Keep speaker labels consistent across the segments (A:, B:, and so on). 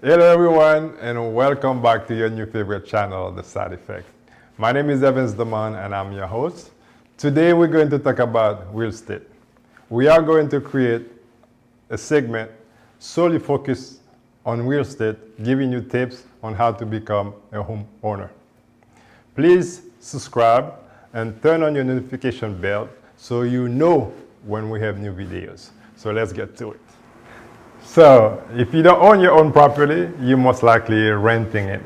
A: Hello everyone and welcome back to your new favorite channel, The Side Effect. My name is Domond and I'm your host. Today we're going to talk about real estate. We are going to create a segment solely focused on real estate, giving you tips on how to become a homeowner. Please subscribe and turn on your notification bell so you know when we have new videos. So let's get to it. So, if you don't own your own property, you're most likely renting it.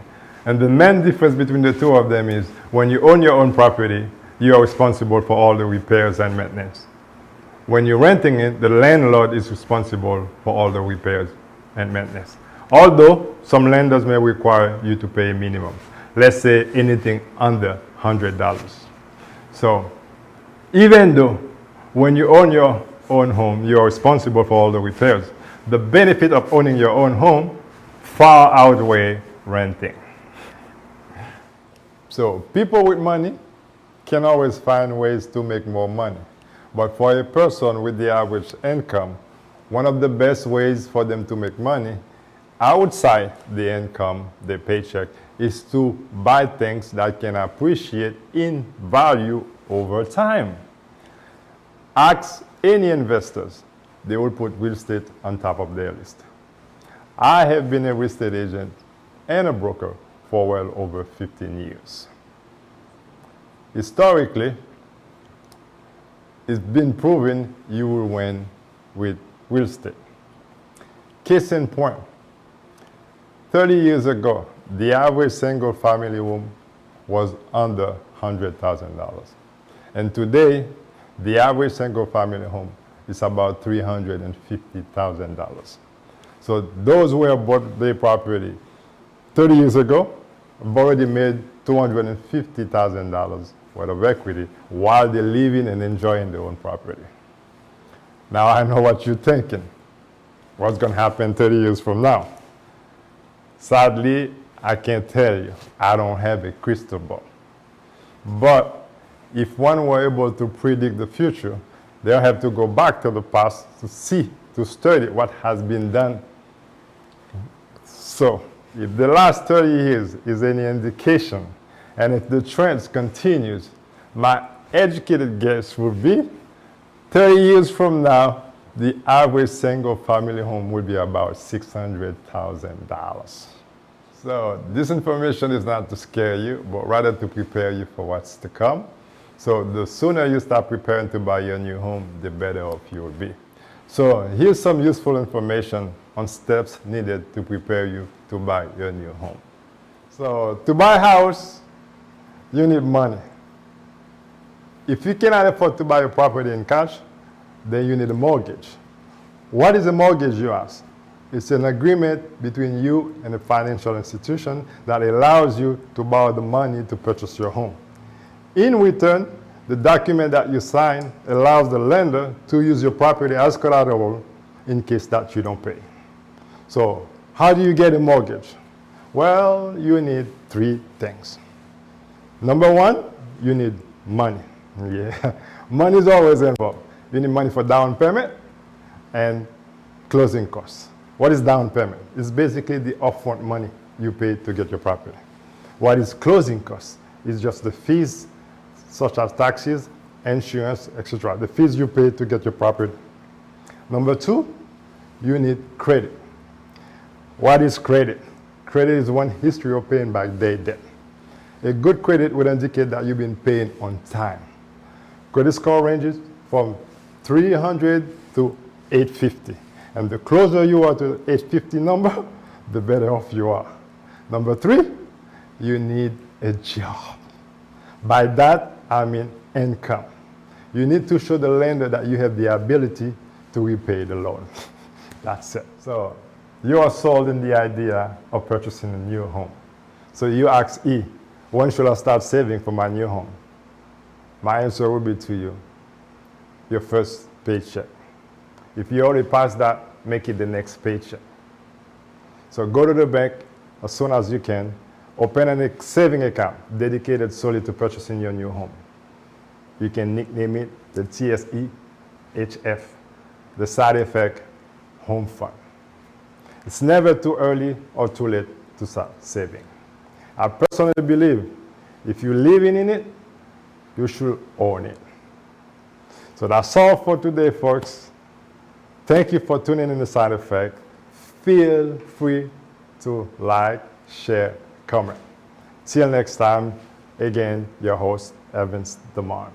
A: And the main difference between the two of them is when you own your own property, you are responsible for all the repairs and maintenance. When you're renting it, the landlord is responsible for all the repairs and maintenance. Although some lenders may require you to pay a minimum. Let's say anything under $100. So, even though when you own your own home, you are responsible for all the repairs, the benefit of owning your own home far outweigh renting. So people with money can always find ways to make more money. But for a person with the average income, one of the best ways for them to make money outside the income, the paycheck, is to buy things that can appreciate in value over time. Ask any investors. They will put real estate on top of their list. I have been a real estate agent and a broker for well over 15 years. Historically, it's been proven you will win with real estate. Case in point, 30 years ago, the average single family home was under $100,000. And today, the average single family home is about $350,000. So those who have bought their property 30 years ago have already made $250,000 worth of equity while they're living and enjoying their own property. Now I know what you're thinking. What's going to happen 30 years from now? Sadly, I can't tell you. I don't have a crystal ball. But if one were able to predict the future, they'll have to go back to the past to see, to study what has been done. So, if the last 30 years is any indication, and if the trend continues, my educated guess would be 30 years from now, the average single family home will be about $600,000. So, this information is not to scare you, but rather to prepare you for what's to come. So the sooner you start preparing to buy your new home, the better off you will be. So here's some useful information on steps needed to prepare you to buy your new home. So to buy a house, you need money. If you cannot afford to buy a property in cash, then you need a mortgage. What is a mortgage, you ask? It's an agreement between you and a financial institution that allows you to borrow the money to purchase your home. In return, the document that you sign allows the lender to use your property as collateral in case that you don't pay. So, how do you get a mortgage? Well, you need three things. Number one, you need money. Yeah, money is always involved. You need money for down payment and closing costs. What is down payment? It's basically the upfront money you pay to get your property. What is closing costs? It's just the fees such as taxes, insurance, etc. The fees you pay to get your property. Number two, you need credit. What is credit? Credit is one history of paying back their debt. A good credit would indicate that you've been paying on time. Credit score ranges from 300 to 850. And the closer you are to 850 number, the better off you are. Number three, you need a job. By that, I mean income. You need to show the lender that you have the ability to repay the loan. That's it. So you are sold in the idea of purchasing a new home. So you ask E, when should I start saving for my new home? My answer will be to you, your first paycheck. If you already passed that, make it the next paycheck. So go to the bank as soon as you can. Open a saving account dedicated solely to purchasing your new home. You can nickname it the TSEHF, the Side Effect Home Fund. It's never too early or too late to start saving. I personally believe if you're living in it, you should own it. So that's all for today, folks. Thank you for tuning in to Side Effect. Feel free to like, share, comment. Till next time, again, your host, Evans Domond.